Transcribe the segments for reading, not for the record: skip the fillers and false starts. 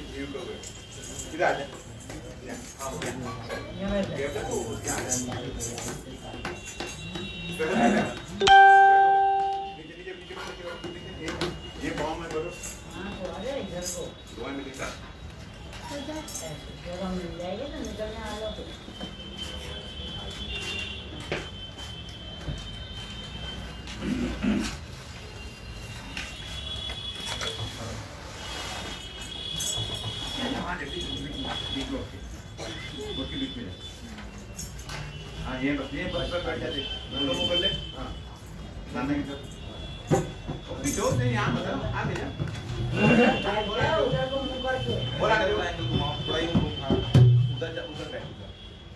View करोगे इधर आ जा हां हो गया गेट तो यहाँ नीचे ये पाँव में करो हाँ तो आ जाए इधर को दुआ में दिखा जगह मिल जाएगी ना निकलने वालों को हाँ ये बस पर बैठ जाते दोनों को कर ले हाँ सामने की तरफ निचोड़ नहीं यहाँ बता आगे जा उधर को मुंह करके बोला कर थोड़ा एंगल घुमाओ थोड़ा यूं उधर जा उधर बैठ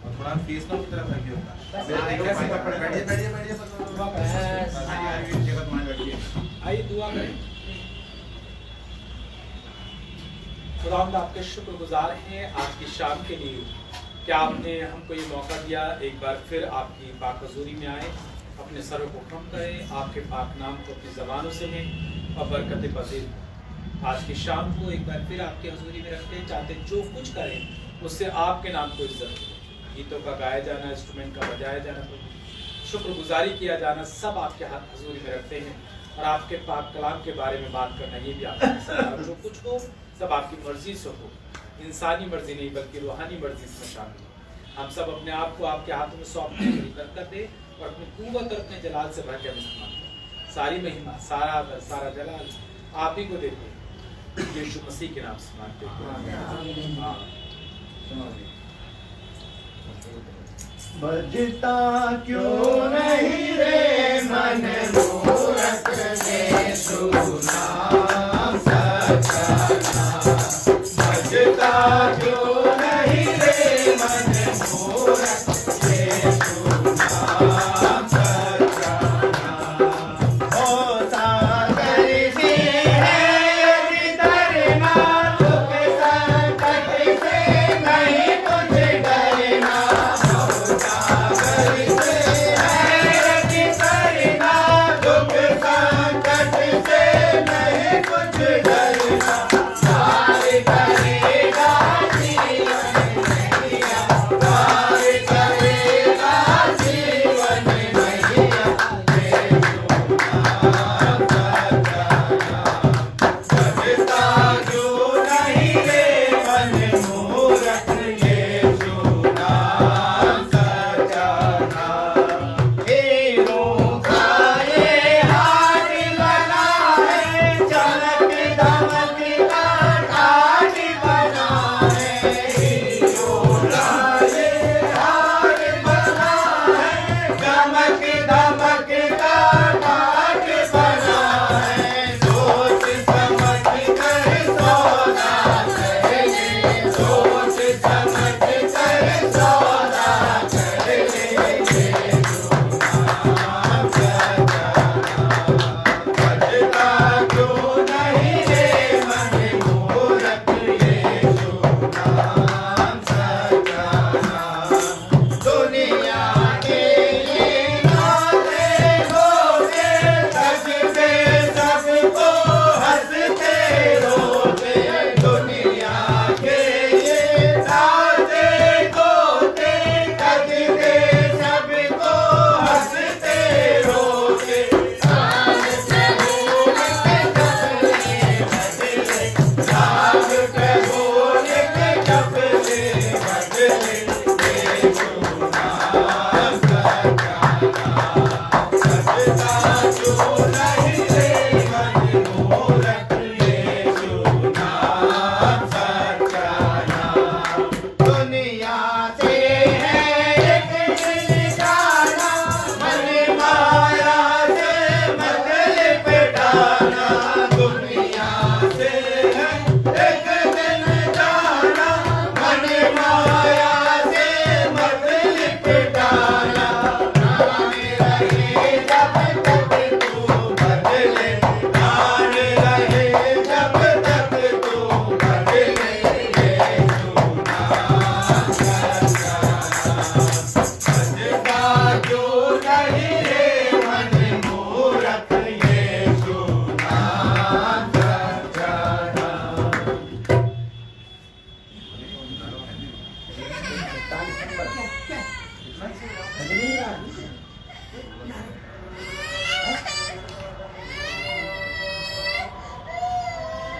और थोड़ा फेस को की तरफ रखिए उसका बैठिए आगे जगह तुम्हारी बैठिए आइए दुआ करें। खुदावंद आपके शुक्रगुजार हैं आज की शाम के लिए क्या आपने हमको ये मौका दिया एक बार फिर आपकी पाक हजूरी में आए अपने सरों को खम करें आपके पाक नाम को अपनी ज़बानों से लें और बरकत पजीर आज की शाम को एक बार फिर आपकी हजूरी में रखते हैं चाहते जो कुछ करें उससे आपके नाम को इज्जत दें गीतों का गाया जाना इंस्ट्रूमेंट का बजाया जाना शुक्रगुजारी किया जाना सब आपके हाथ हजूरी में रखते हैं और आपके पाक कलाम के बारे में बात करना ये भी आपका जो कुछ हो सब आपकी मर्जी से हो इंसानी मर्जी नहीं बल्कि रूहानी मर्जी से शामिल हो हम सब अपने आप को आपके हाथों में सौंपते हैं बरकत दे और अपनी कुव्वत और अपने जलाल से भर के हम इस्तेमाल करें सारी महिमा सारा आदर सारा जलाल आप ही को देते हैं यीशु मसीह के नाम से मांगते हैं बजता क्यों नहीं रे मन मूरत ने सुना सच्चा बजता क्यों नहीं रे मन मूरत ने सुना सच्चा ओ सागर से है यदि तरना दुख संकट से नहीं कुछ डरना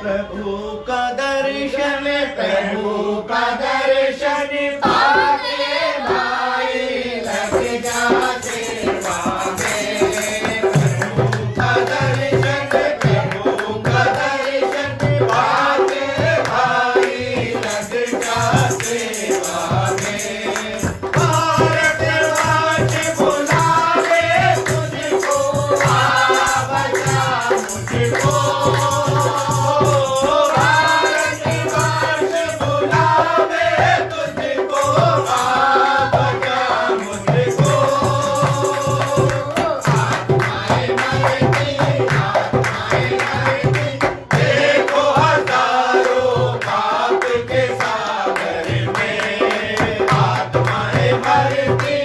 प्रभु का दर्शन पाके भाई लग जा सेवा में। प्रभु का दर्शन पाके भाई लग जा सेवा में। भारतवास बुलावे तुझको आ बचा मुझको। भारतवास बुलावे तुझको आ बचा मुझको। आत्माएं मरती देखो हजारों पाप के सागर में। आत्माएं मरती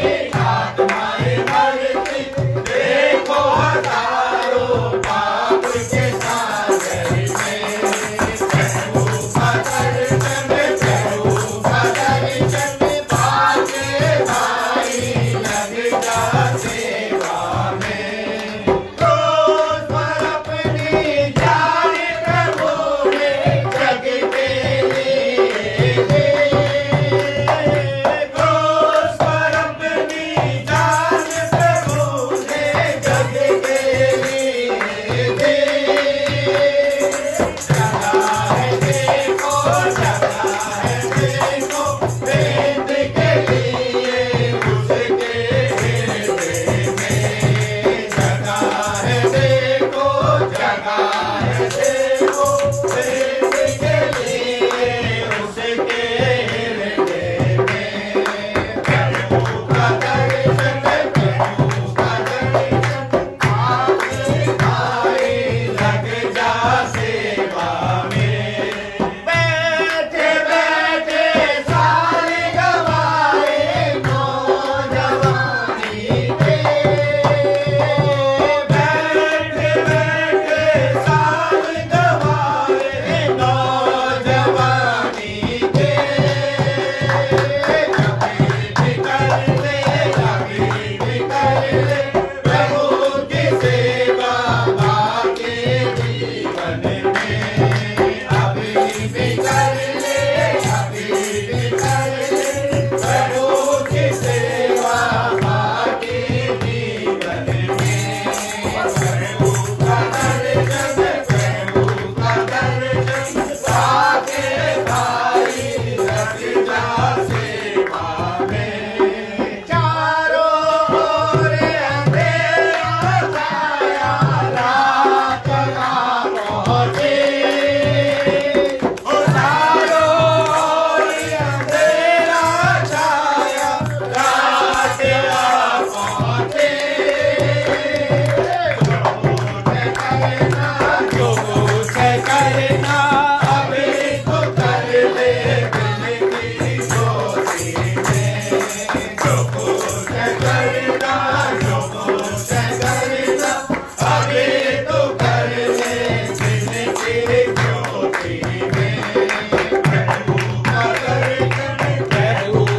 देखो हजारों पाप के सागर में। प्रभु का दर्शन पाके भाई लग जा सेवा में। रोज पर अपनी जान प्रभु ने जग के लिए दे। रोज पर अपनी जान प्रभु ने जग के लिए दे। जगा है देखो वेद के लिए उसके हृदय में। जगा है देखो वेद के लिए उसके हृदय में। प्रभु का दर्शन पाके भाई लग जा सेवा में। बैठे बैठे साल गवाए नौजवानी के। बैठे बैठे साल गवाए नौजवानी के। कभी भी कर ले प्रभु की सेवा बाकी जीवन में। अभी भी कर ले प्रभु की सेवा बाकी जीवन में। प्रभु का दर्शन पाके भाई लग जा सेवा में। चारों ओर अंधेरा छाया रात ना पहुँचे। चारों ओर अंधेरा छाया रात ना पहुँचे। जो कुछ करना अभी तो कर ले दिल की ज्योति में। जो कुछ करना अभी तो कर ले दिल की ज्योति में। प्रभु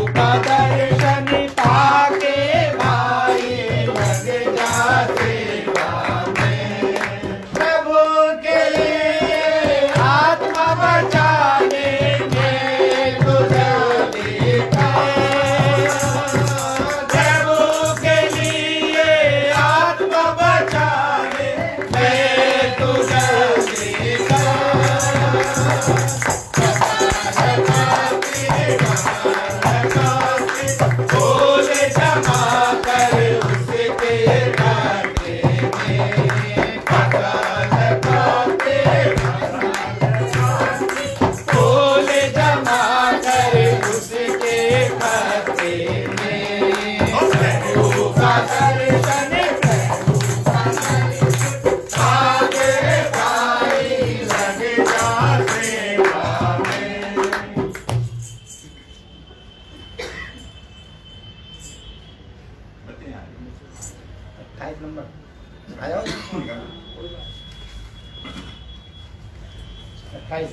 का दर्शन पाके भाई लग जा सेवा में। प्रभु के लिए आत्मा बचाने में तुझे देखा। प्रभु के लिए आत्मा बचाने में तुझे देखा। बोले जमा कर उसके खाते में। बोले जमा कर उसके खाते में। प्रभु का दर्शन पाके भाई लग जा सेवा में। 28 नंबर आया 28।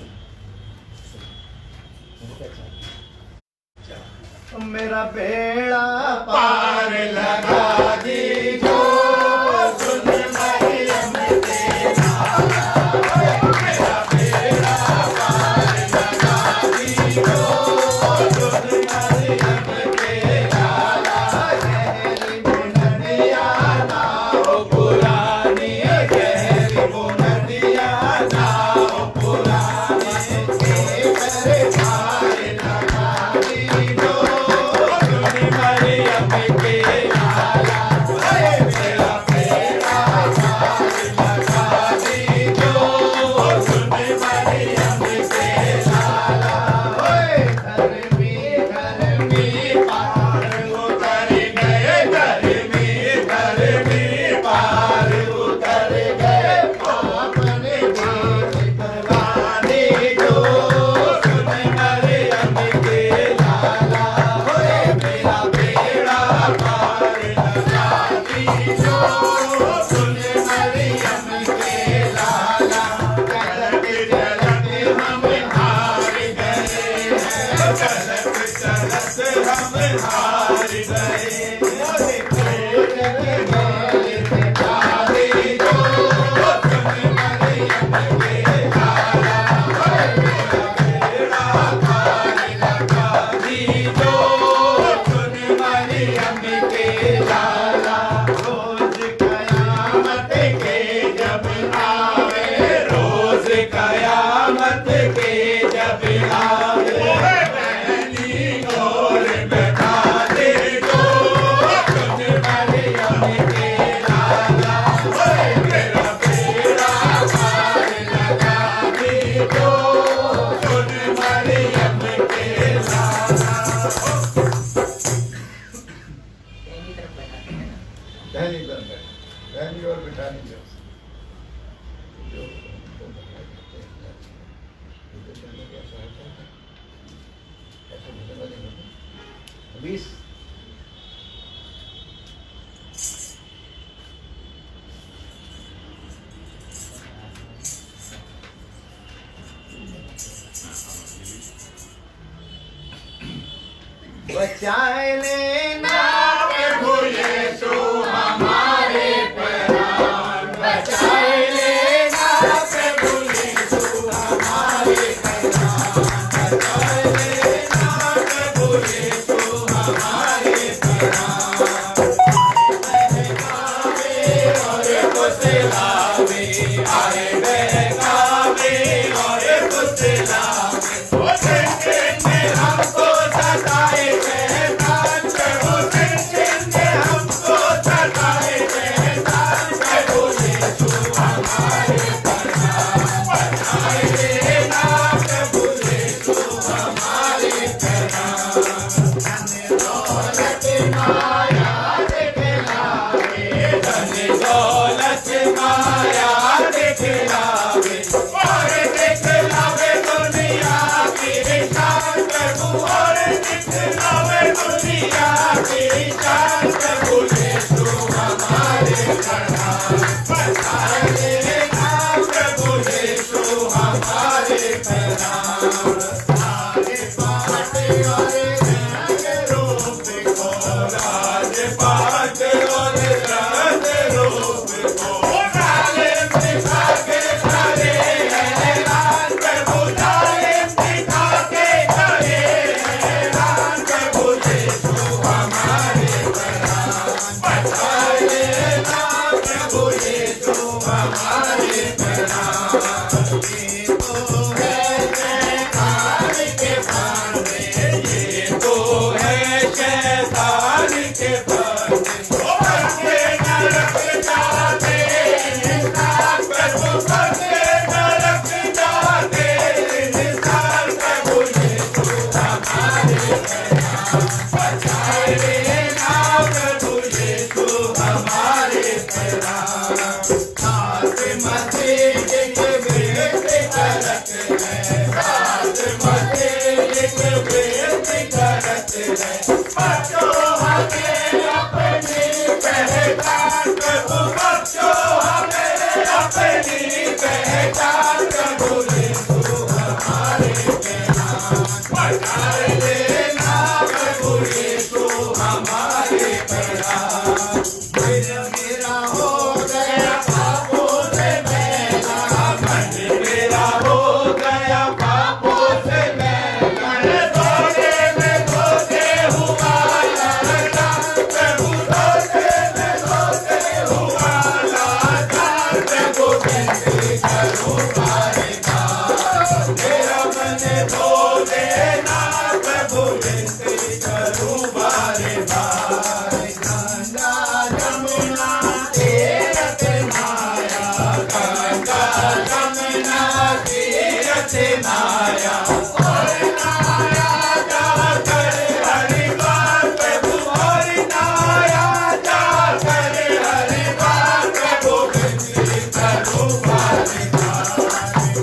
मेरा बेड़ा पार लगा दीजो सुन मरियम तेरा। मेरा बेड़ा 20 बचाए लेना प्रभु यीशु हमारे प्राण, बचाए लेना प्रभु यीशु हमारे प्राण, बचाए लेना प्रभु यीशु हमारे प्राण। और कुशलावे आए बहकावे और कुशलावे, वो जिनने हमको सताए शैतान प्रभु, जिनने हमको सताए शैतान प्रभु यीशु हमारे प्राण, बचाए लेना प्रभु यीशु हमारे प्राण। धन दौलत माया दिखलावे, धन दौलत माया दिखलावे और दिखलावे दुनिया की शान प्रभु, और दिखलावे दुनिया की शान प्रभु यीशु हमारे प्राण, बचाए लेना प्रभु यीशु हमारे प्राण। राज पाट और रंग रूप को, राज पाट और रंग रूप को, जालिम दिखा के करे हैरान प्रभु, जालिम दिखा के करे हैरान प्रभु यीशु हमारे प्राण, बचाए लेना प्रभु यीशु हमारे प्राण। ये तो है शैतान के फंदे, ये तो है शैतान के फंदे, वो फंदे नरक जाते इंसान प्रभु, फंदे नरक जाते इंसान प्रभु यीशु हमारे प्राण, बचाए लेना प्रभु यीशु हमारे प्राण। साथ मसीह के बेटे करत है, साथ मसीह के बेटे करत है, बच्चों हमें अपनी पहचान प्रभु, बच्चों हमें अपनी पहचान प्रभु यीशु हमारे प्राण, बचाए लेना प्रभु यीशु हमारे प्राण। मेरा हो गया पापों से मैला, मन मेरा हो गया पापों से मैला, धोखे में धोखे हुआ लाचार प्रभु, धोखे में धोखे हुआ लाचार प्रभु, विनती करूं बारे बार, मेरा मन धो देना प्रभु, विनती करूं बारे बार। गंगा जमुना तीरथ माया, गंगा जमुना तीरथ माया, और नाया जाकर हरिद्वार प्रभु, और नाया जाकर हरिद्वार प्रभु, विनती करूं बारे बार,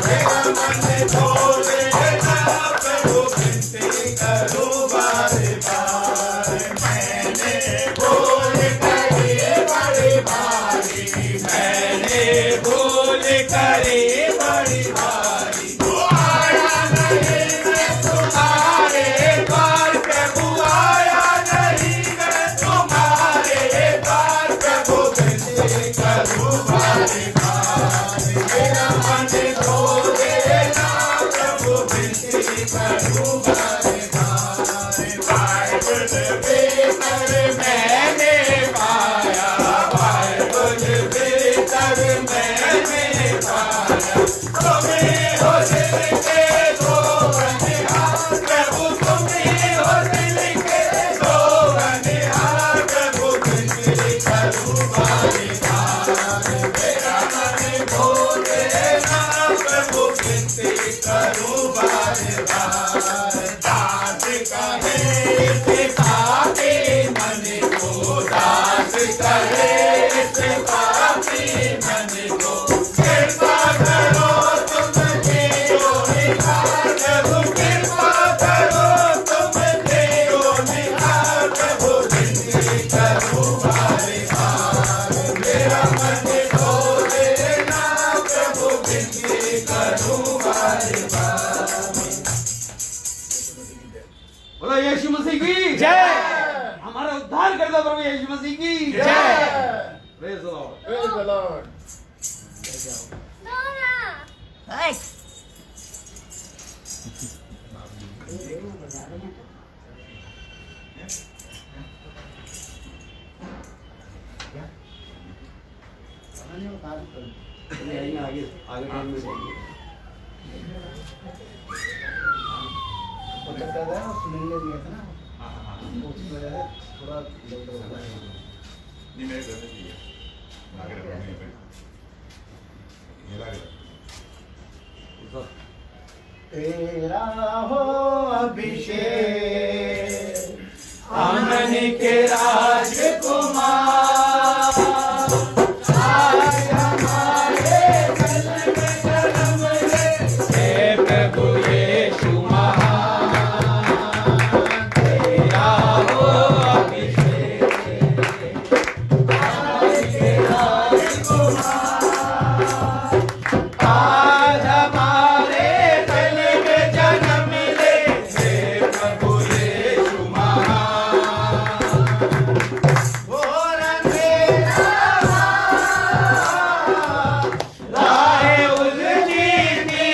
मेरा मन धो देना प्रभु, विनती करूं बारे बार। मैंने भूल करी बड़ी भारी, मैंने भूल करी बड़ी भारी, वो आया नहीं मैं तुम्हारे द्वार प्रभु, आया नहीं मैं तुम्हारे द्वार प्रभु, विनती करूं बारे बार, मेरा मन धो देना प्रभु, विनती करूं बारे बार। बाइबल भीतर मैंने पाया, बाइबल भीतर मैंने पाया, तुम्हें हो दिल के दो बनिहार प्रभु, तुम्हें हो दिल के दो बनिहार प्रभु, विनती करूं बारे बार, मेरा मन धो देना प्रभु, विनती करूं बारे बार। दास कहे पिता के मन को, दास कहे पिता के मन को, कृपा करो तुम तेरो निहार प्रभु, कृपा करो तुम तेरो निहार करूं बार बार। बोलो यीशु मसीह की जय। हमारा उद्धार करता प्रभु यीशु मसीह की जय। Praise the Lord. Praise the Lord. आगे टाइम में जाइए। सुनेंगे दिया था ना हाँ हाँ हाँ उसमें थोड़ा इधर उधर हो गया। नहीं मेरे घर में नहीं है आगे रखो नहीं पे ये लगा तेरा हो अभिषेक आमन के राजकुमार आज हमारे दिल में जन्म ले हे प्रभु यीशु महान। तेरा हो अभिषेक आमन के राजकुमार आज हमारे दिल में जन्म ले हे प्रभु यीशु महान। राहे उलझी थी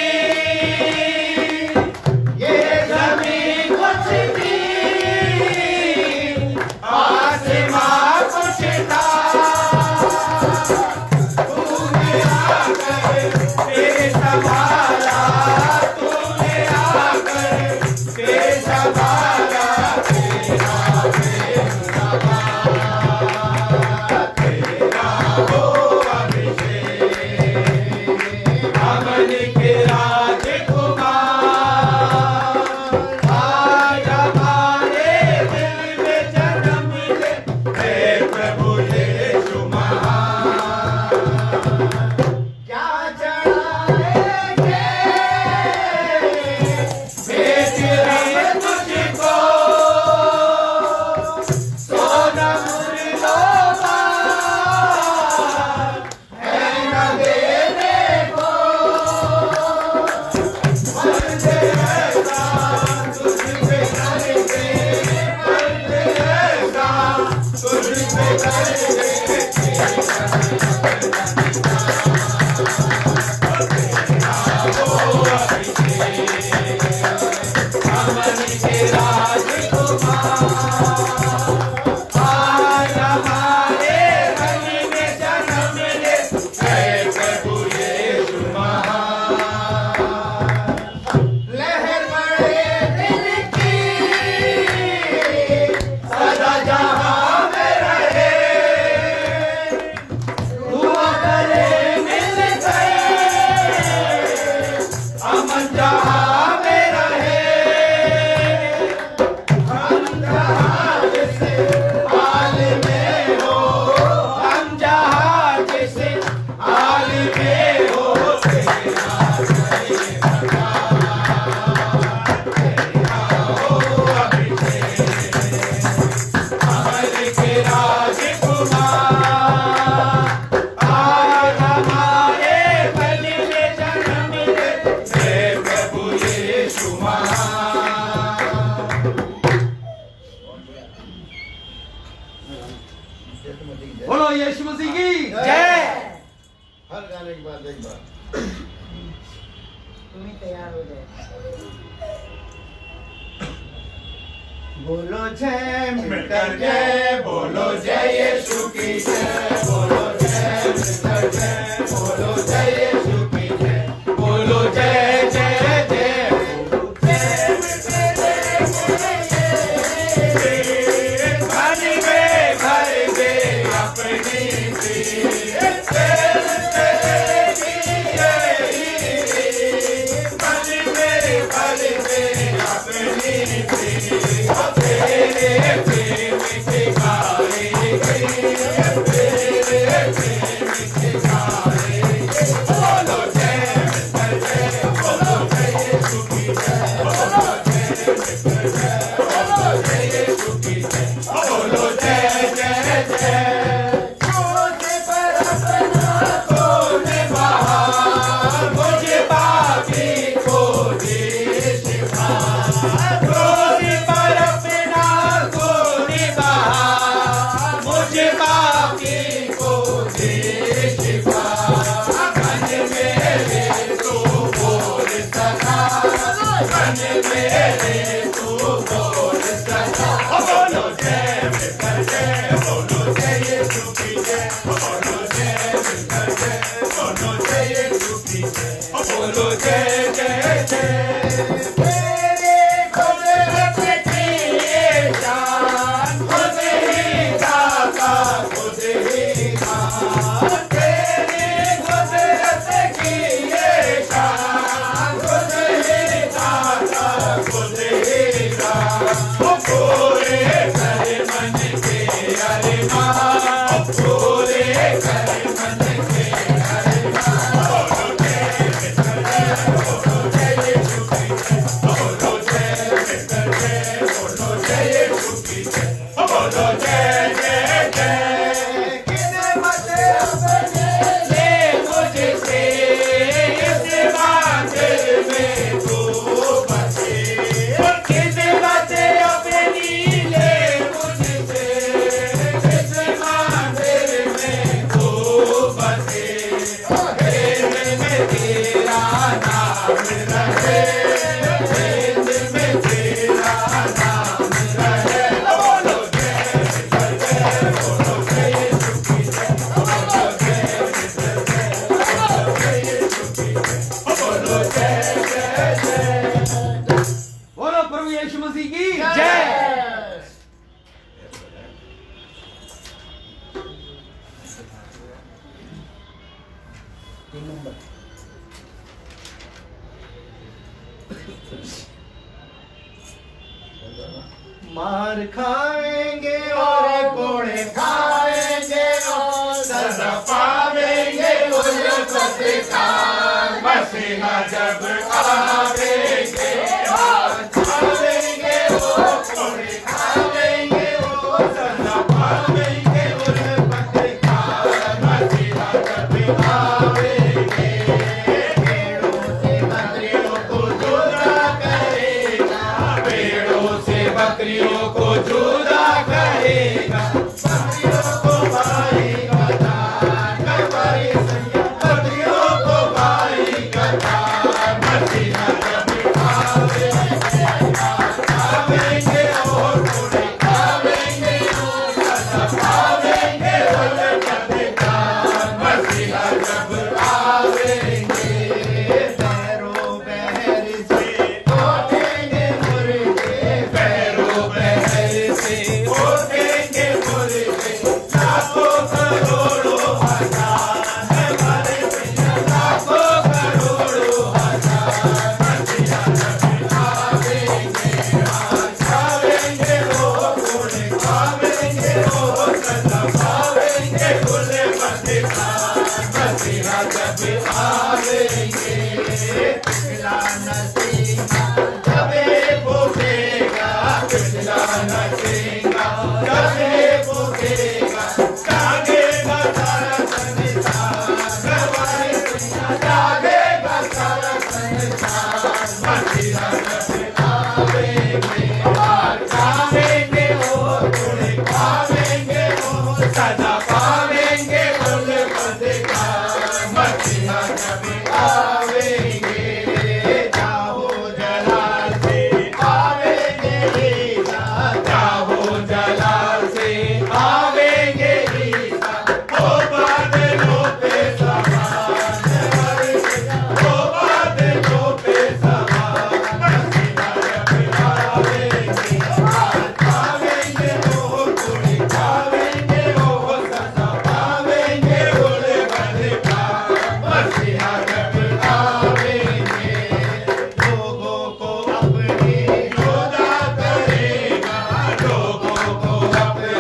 ये ज़मीन कुछ थी आसमां कुछ था तूने आकर तेरे संभाला तूने आकर तेरे संभाला तेरा प्रेम रवा तेरा हो अभिषेक अमन के राजकुमार आज हमारे दिल में जन्म ले हे प्रभु यीशु महान। क्या चढ़ाएंगे भेज रहे तुझको सोना मुर्दाबाद है न देने को मरते ऐसा तुझ पे करेंगे मरते ऐसा तुझ पे करेंगे अमन के राजकुमार आज हमारे रंग में जन्म ले हे प्रभु यीशु महान। लहर बड़े दिल की सदा जहां में रहे दुआ करे मिल गए अमन जहां में रहे हम जहां जिस हाल में हो हम जहां जिस हाल में हो तेरा प्रेम तेरा हो अभिषेक अमर के राजकुमार आज हमारे बल में जन्म ले हे प्रभु यीशु महान। बोलो यीशु मसीह की जय। हर गाने के बाद एक बार तुम्हें तैयार हो जाए। बोलो जय मिलकर जय बोलो जय यीशु की जय बोलो जय मिलकर जय बोलो जय यीशु की जय बोलो जय जय जय बोलो जय मिलकर जय मन में भर दे अपनी मन में भर दे अपनी तेरे प्रेम के गाए तेरे प्रेम के गाए बोलो प्रभु यीशु मसीह की जय। तीन नंबर। मार खाएंगे और कोड़े खाएंगे और सजा पावेंगे उल्फत का मसीहा जब आवेंगे और खावेंगे वो कोड़े खावेंगे वो सजा पावेंगे उल्फत का मसीहा जब आवेंगे। पेड़ों से बकरियों को जुदा करेगा, पेड़ों से बकरियों को जुदा करेगा, बकरियों को पाएगा दान कबाई सैया, बकरियों को पाएगा दान मसीहा जब आवेंगे। खावेंगे और कोड़े खावेंगे और सजा पावेंगे उल्फत का मसीहा जब आवेंगे। पैरों बहर से उठेंगे मुर्गे, पैरों बहर से उठेंगे मुर्गे, लाखों करोड़ों हजार हमारे सैया, लाखों करोड़ों हजार मसीहा जब आवेंगे। खावेंगे वो कोड़े खावेंगे वो सजा पावेंगे उल्फत का मसीहा जब आवेंगे। पिछला नसीहा जबे फूटेगा, पिछला नसीहा जबे फूटेगा, जागेगा सारा संसार हमारे सैया, जागेगा सारा संसार मसीहा जब आवेंगे। और खावेंगे वो कोड़े खावेंगे वो सजा पावेंगे उल्फत का मसीहा जब आवेंगे। जाओ जलाल से आवेंगे ईसा, जाओ जलाल से आवेंगे ईसा, ओ बादलों पे सवार हमारे सैया, ओ बादलों पे सवार मसीहा जब आवेंगे। खावेंगे वो कोड़े खावेंगे वो सजा पावेंगे उल्फत का मसीहा जब आवेंगे। लोगों को अपने जुदा करेगा, लोगों को अपने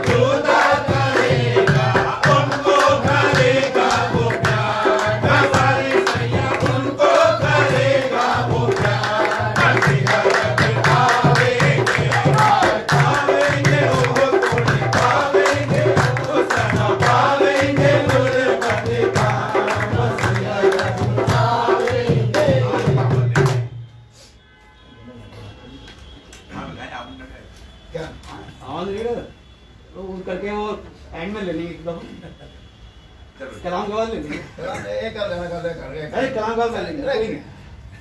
जुदा करेगा, उनको करेगा वो प्यार हमारे सैया, उनको करेगा वो प्यार मसीहा जब आवेंगे। खावेंगे वो कोड़े खावेंगे वो सजा पावेंगे उल्फत का मसीहा जब आवेंगे। क्या आवाज नहीं रहा तो उन करके वो एंड में ले लेंगे एकदम, कलाम के बाद ले लेंगे। एक कर लेना, कर ले कर ले। अरे कलाम के बाद ले लेंगे, कोई नहीं,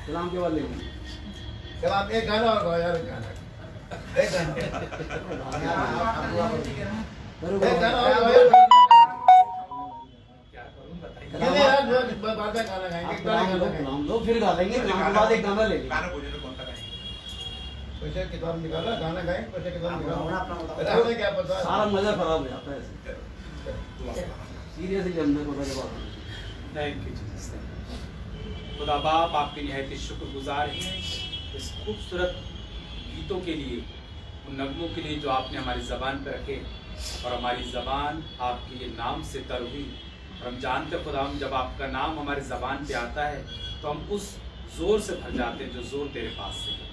कलाम के बाद ले लेंगे। जब आप एक गाना और गाओ यार, एक गाना एक गाना और गाओ यार। क्या करूं बताइए। नहीं यार, जो बाद में गाना गाएंगे, एक गाना गाएंगे। कलाम लो, फिर गा लेंगे, कलाम के बाद एक गाना ले लेंगे। गाना बोलिए तो कौन सा गाएंगे? पैसे किताब निकाला, गाना गाएंगे, पैसे किताब निकाला। हमें क्या पता है? सारा मजा खराब हो जाता है ऐसे। सीरियसली हमने को जवाब थैंक यू जीसस। खुदा बाप आपके निहायत शुक्रगुजार हैं इस खूबसूरत गीतों के लिए, उन नगमों के लिए जो आपने हमारी ज़बान पर रखे, और हमारी ज़बान आपके ये नाम से तर हुई। और हम जानते खुदा, हम जब आपका नाम हमारी ज़बान पे आता है तो हम उस ज़ोर से भर जाते हैं जो ज़ोर तेरे पास से है।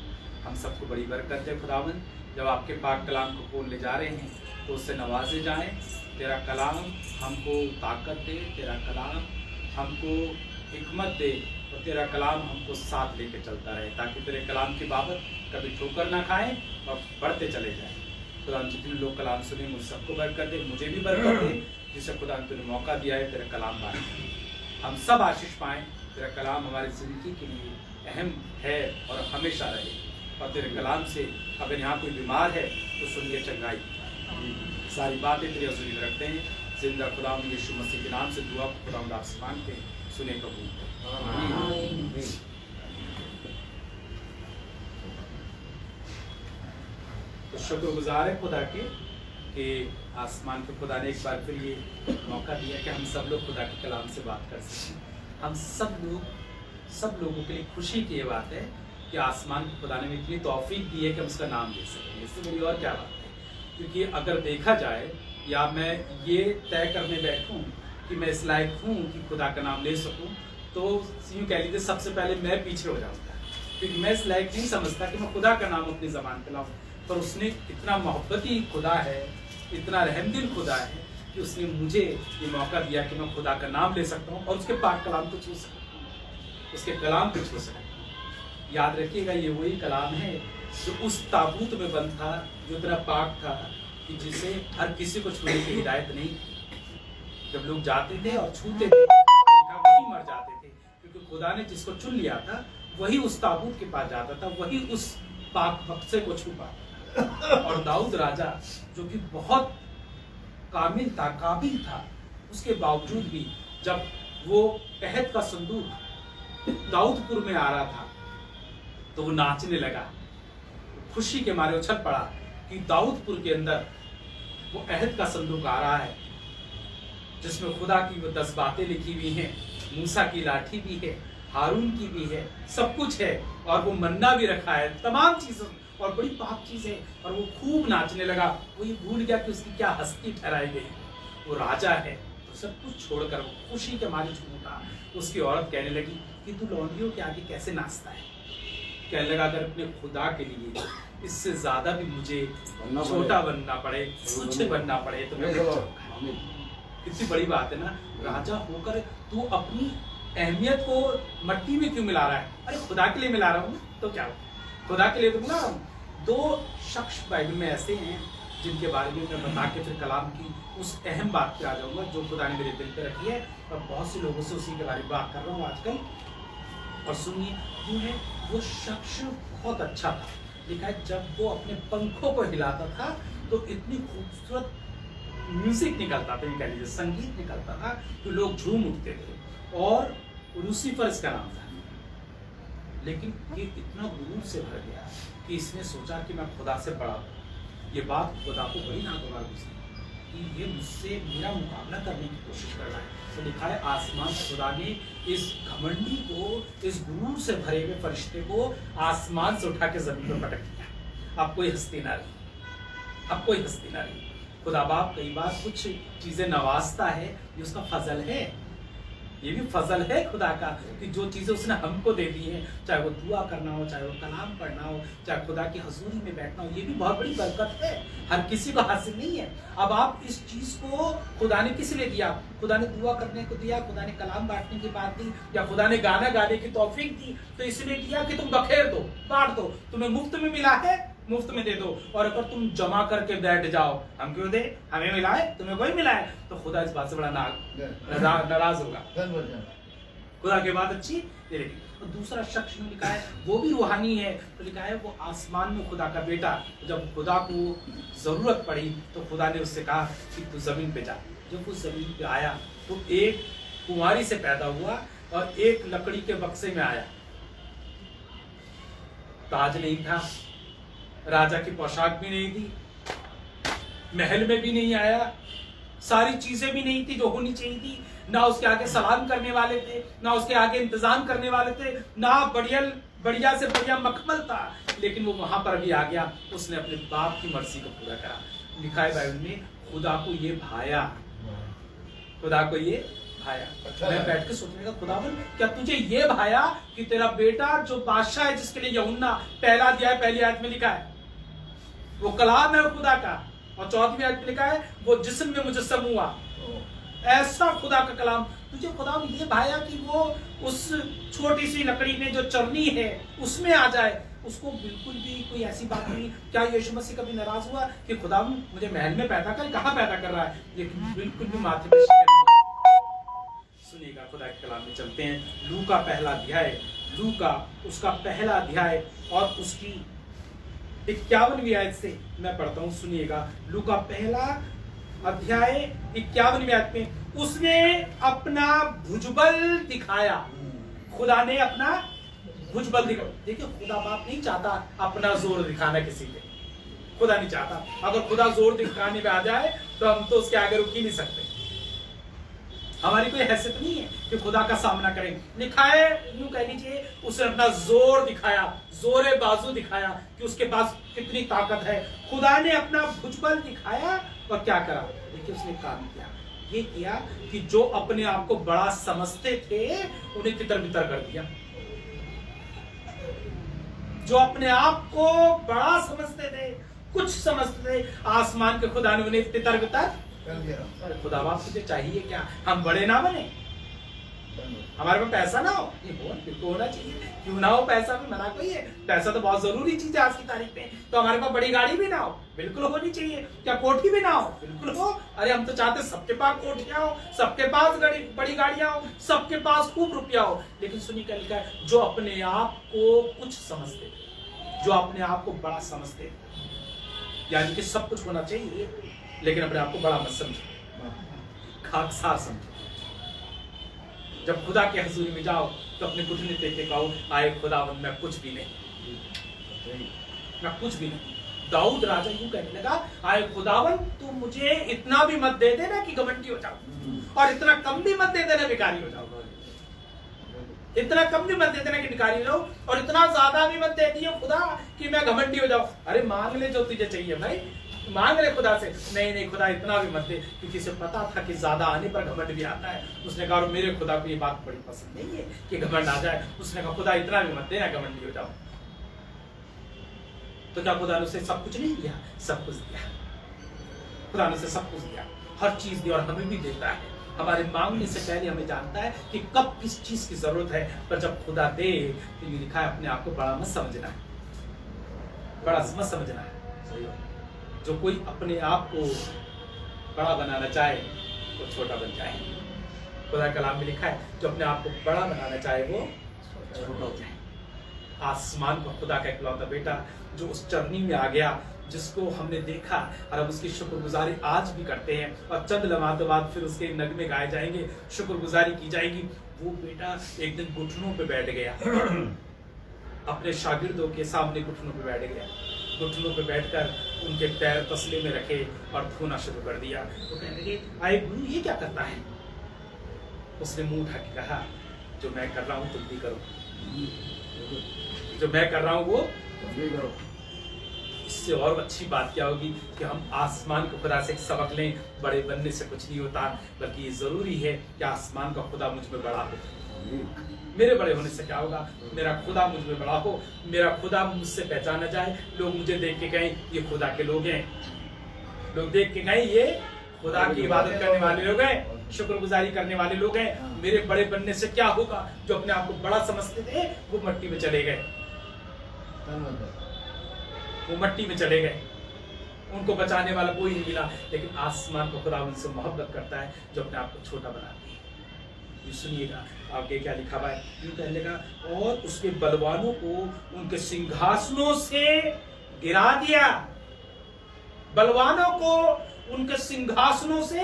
हम सबको बड़ी बरकत है खुदावंद, जब आपके पाक कलाम को खोलने जा रहे हैं तो उससे नवाजे जाएं। तेरा कलाम हमको ताकत दे, तेरा कलाम हमको हिकमत दे, और तेरा कलाम हमको साथ लेके चलता रहे, ताकि तेरे कलाम की बाबत कभी ठोकर ना खाएं और बढ़ते चले जाएं। खुदा जितने लोग कलाम सुने मुझ सबको बरकत दे, मुझे भी बरकत दे, जिसे खुदा तूने मौका दिया है तेरा कलाम बांटने का। हम सब आशीष पाएं। तेरा कलाम हमारी ज़िंदगी के लिए अहम है और हमेशा रहे। और तेरे कलाम से अगर यहाँ कोई बीमार है तो सुन के चंगाई। सारी बातें तेरी हज़ूरी में रखते हैं। जिंदा खुदाम यीशु मसीह के नाम से दुआ को खुदाम आपसे मांगते हैं, सुने कबूल करें। तो शुक्रगुजार है खुदा के कि आसमान के खुदा ने एक बार फिर ये मौका दिया कि हम सब लोग खुदा के कलाम से बात कर सकें। हम सब लोगों के लिए खुशी की ये बात है कि आसमान के खुदा ने इतनी तौफीक दी है कि हम उसका नाम ले सकें। इससे बड़ी और क्या बात है? क्योंकि अगर देखा जाए, या मैं ये तय करने बैठूं कि मैं इस लायक हूँ कि खुदा का नाम ले सकूं, तो यूँ कह लीजिए सबसे पहले मैं पीछे हो जाऊँगा, क्योंकि मैं इस लायक नहीं समझता कि मैं खुदा का नाम अपनी ज़बान पे लाऊं। पर उसने इतना मोहब्बती खुदा है, इतना रहमदिल खुदा है कि उसने मुझे ये मौका दिया कि मैं खुदा का नाम ले सकता हूँ और उसके पाक कलाम को छू सकता हूँ, उसके कलाम को छू सकता हूँ। याद रखिएगा, ये वही कलाम है जो उस ताबूत में बंद था, जो इतना पाक था कि जिसे हर किसी को छूने की हिदायत नहीं। जब लोग जाते थे और छूते थे वही मर जाते थे, क्योंकि खुदा ने जिसको चुन लिया था वही उस ताबूत के पास जाता था, वही उस पाक बक्से को छू पाता। और दाऊद राजा जो कि बहुत कामिल था, काबिल था, उसके बावजूद भी जब वो अहद का संदूक दाऊदपुर में आ रहा था तो वो नाचने लगा, खुशी के मारे उछल पड़ा कि दाऊदपुर के अंदर वो अहद का संदूक आ रहा है, जिसमें खुदा की वो 10 बातें लिखी हुई हैं, मूसा की लाठी भी है, हारून की भी है, सब कुछ है, और वो मन्ना भी रखा है, तमाम चीजें और बड़ी पाक चीज है। और वो खूब नाचने लगा। वो ये भूल गया कि उसकी क्या हस्ती ठहराई गई, वो राजा है। तो सब कुछ छोड़कर वो खुशी के मारे झूम उठा। उसकी औरत कहने लगी कि तू लौंडियों के आगे कैसे नाचता है? कहने लगा अगर अपने खुदा के लिए इससे ज्यादा भी मुझे छोटा बनना पड़े, कुछ बनना पड़े तो मैं कितनी बड़ी बात है ना। राजा होकर तू अपनी अहमियत को मट्टी में क्यों मिला रहा है? अरे खुदा के लिए मिला रहा हूँ तो क्या हो, खुदा के लिए तो मिला रहा हूँ। 2 शख्स बाइबल में ऐसे हैं जिनके बारे में मैं बता के फिर कलाम की उस अहम बात पे आ जाऊंगा जो खुदा ने मेरे दिल पे रखी है, और बहुत से लोगों से उसी के बारे में बात कर रहा हूँ आजकल। और सुनिए, जो है वो शख्स बहुत अच्छा था, लिखा है जब वो अपने पंखों को हिलाता था तो इतनी खूबसूरत म्यूजिक निकलता था, कह लीजिए संगीत निकलता था तो लोग झूम उठते थे। और लूसीफर इसका नाम था। लेकिन ये इतना गुरूर से भर गया कि इसने सोचा कि मैं खुदा से बड़ा हूँ। ये बात खुदा को बड़ी नागवार गुजरी कि ये मुझसे मेरा मुकाबला करने की कोशिश कर रहा है। तो लिखा है आसमान खुदा ने इस घमंडी को, इस गुरूर से भरे हुए फरिश्ते को आसमान से उठा के जमीन पर पटक दिया। अब कोई हस्ती ना रही, अब कोई हस्ती ना रही। खुदा बाप कई बार कुछ चीजें नवाजता है, ये उसका फजल है, ये भी फजल है खुदा का कि जो चीजें उसने हमको दे दी हैं, चाहे वो दुआ करना हो, चाहे वो कलाम पढ़ना हो, चाहे खुदा की हजूरी में बैठना हो, ये भी बहुत बड़ी बरकत है, हर किसी को हासिल नहीं है। अब आप इस चीज को खुदा ने किस लिए दिया? खुदा ने दुआ करने को दिया, खुदा ने कलाम बांटने की बात दी, या खुदा ने गाना गाने की तौफीक दी तो इसलिए दिया कि तुम बखेर दो, बांट दो, तुम्हें मुफ्त में मिला है, मुफ्त में दे दो। और अगर तुम जमा करके बैठ जाओ, हम क्यों दे, हमें मिला है, तुम्हें कोई मिला है, तो खुदा इस बात से बड़ा नाराज होगा। खुदा की बात अच्छी, ये देखिए और दूसरा शख्स ने लिखा है वो भी रूहानी है, तो लिखा है वो आसमान में खुदा का बेटा। जब खुदा को जरूरत पड़ी तो खुदा ने उससे कहा कि तू जमीन पे जा। जब वो जमीन पे आया तो एक कुंवारी से पैदा हुआ और एक लकड़ी के बक्से में आया। ताज नहीं था, राजा की पोशाक भी नहीं थी, महल में भी नहीं आया, सारी चीजें भी नहीं थी जो होनी चाहिए थी, ना उसके आगे सलाम करने वाले थे, ना उसके आगे इंतजाम करने वाले थे, ना बढ़िया से बढ़िया मखमल था, लेकिन वो वहां पर भी आ गया। उसने अपने बाप की मर्जी को पूरा करा। लिखा है बाइबल में खुदा को ये भाया, खुदा को ये भाया। अच्छा मैं बैठ के सोचने का खुदावन क्या तुझे ये भाया कि तेरा बेटा जो बादशाह है जिसके लिए यूहन्ना पहला अध्याय पहली आयत में लिखा है वो कलाम है खुदा का, और 4वीं आयत में लिखा है वो जिस्म में मुजस्सम हुआ। ऐसा खुदा का कलाम तुझे खुदा ये भाया कि वो उस छोटी सी लकड़ी में जो चरनी है उसमें आ जाए। उसको बिल्कुल भी कोई ऐसी बात नहीं। क्या यीशु मसीह कभी नाराज हुआ कि खुदा मुझे महल में पैदा कर, कहां पैदा कर रहा है? लेकिन बिल्कुल भी माथे पे शिकन नहीं। सुनिएगा, खुदा के कलाम में चलते हैं। लूका पहला अध्याय, लूका उसका पहला अध्याय और उसकी 51वीं आयत से मैं पढ़ता हूं। सुनिएगा, लूका पहला अध्याय 51वीं आयत में उसने अपना भुजबल दिखाया। खुदा ने अपना भुजबल दिखाया। देखिए, खुदा बाप नहीं चाहता अपना जोर दिखाना किसी पे, खुदा नहीं चाहता। अगर खुदा जोर दिखाने में आ जाए तो हम तो उसके आगे रुक ही नहीं सकते। हमारी कोई हैसियत नहीं है कि खुदा का सामना करें। लिखा है, यूं कह लीजिए, उसने अपना जोर दिखाया, जोरे बाजू दिखाया कि उसके पास कितनी ताकत है। खुदा ने अपना भुजबल दिखाया और क्या करा? देखिए, उसने काम किया। ये किया कि जो अपने आप को बड़ा समझते थे उन्हें तितर बितर कर दिया। जो अपने आप को बड़ा समझते थे, कुछ समझते थे, आसमान के खुदा ने उन्हें तितर बितर। अरे खुदा बाप तुझे चाहिए क्या? हम बड़े ना बने, हमारे पास पैसा ना हो, ये बिल्कुल होना चाहिए। क्यों ना हो पैसा भी, मना कोई है? पैसा तो बहुत जरूरी चीज है आज की तारीख में। तो हमारे पास बड़ी गाड़ी भी ना हो, बिल्कुल होनी चाहिए। क्या कोठी भी ना हो? बिल्कुल हो। अरे हम तो चाहते सबके पास कोठियां हो, सबके पास बड़ी गाड़ियां हो, सबके पास खूब रुपया हो। लेकिन सुनिए क्या लिखा है, जो अपने आप को कुछ समझते, जो अपने आप को बड़ा समझते, यानी कि सब कुछ होना चाहिए लेकिन अपने आप को बड़ा मत समझो, खाकसार समझो। जब खुदा की हजूरी में जाओ तो अपने घुटने टेक के कहो, आए खुदावंद मैं कुछ भी नहीं, मैं कुछ भी नहीं। दाऊद राजा यूं कहने लगा, आए खुदावंद तू मुझे इतना भी मत दे देना कि घमंडी हो जाओ, और इतना कम भी मत दे देना भिखारी हो जाओ। इतना कम भी मत दे देना कि भिखारी हो जाओ, और इतना ज्यादा भी मत दे दियो खुदा कि मैं घमंडी हो जाऊं। अरे मांग ले जो तुझे चाहिए भाई, मांग ले खुदा से। नहीं खुदा इतना भी मत दे, क्योंकि इसे पता था कि ज्यादा आने पर घमंड भी आता है। उसने कहा मेरे खुदा को ये बात बड़ी पसंद नहीं है कि घमंड आ जाए। उसने कहा खुदा इतना भी मत देना घमंडी हो जाओ। तो क्या खुदा ने उसे सब कुछ नहीं दिया? सब कुछ दिया। खुदा ने उसे सब कुछ दिया, हर चीज दी, और हमें भी देता है। हमारे मांगने से पहले हमें जानता है कि कब किस चीज की जरूरत है। पर जब खुदा दे तो ये लिखा है, अपने आप को बड़ा मत समझना है, बड़ा मत समझना है। जो कोई अपने आप को बड़ा बनाना चाहे वो छोटा बन जाए। खुदा कलाम में लिखा है, जो अपने आप को बड़ा बनाना चाहे वो छोटा हो जाए। आसमान का खुदा का इकलौता बेटा जो उस चरनी में आ गया, जिसको हमने देखा और अब उसकी शुक्रगुजारी आज भी करते हैं, और चंद लम्हात बाद फिर उसके नगमे गाए जाएंगे, शुक्रगुजारी की जाएगी। वो बेटा एक दिन घुटनों पे बैठ गया, अपने शागिर्दों के सामने घुटनों पे बैठ गया। घुटनों पे बैठकर उनके पैर तसले में रखे और धोना शुरू कर दिया। तो कहने लगे, आए गुरु ये क्या करता है? उसने मुंह उठा के कहा, जो मैं कर रहा हूं तुम भी करो, जो मैं कर रहा हूं वो तुम भी करो। इससे और अच्छी बात क्या होगी कि हम आसमान के खुदा से एक सबक लें। बड़े बनने से कुछ नहीं होता, बल्कि ये जरूरी है कि आसमान का खुदा मुझ में बड़ा हो। मेरे बड़े होने से क्या होगा? मेरा खुदा मुझ में बड़ा हो, मेरा खुदा मुझसे पहचाना जाए, लोग मुझे देख के कहें ये खुदा के लोग हैं, लोग देख के कहें ये खुदा की इबादत करने वाले लोग हैं, शुक्रगुजारी करने वाले लोग हैं। मेरे बड़े बनने से क्या होगा? जो अपने आप को बड़ा समझते थे वो मट्टी में चले गए, वो मट्टी में चले गए, उनको बचाने वाला कोई नहीं मिला। लेकिन आसमान का खुदा उनसे मोहब्बत करता है जो अपने आप को छोटा बनाते हैं। सुनिएगा आगे क्या लिखा हुआ है, यूं कहने लगा, और उसके बलवानों को उनके सिंहासनों से गिरा दिया। बलवानों को उनके सिंहासनों से,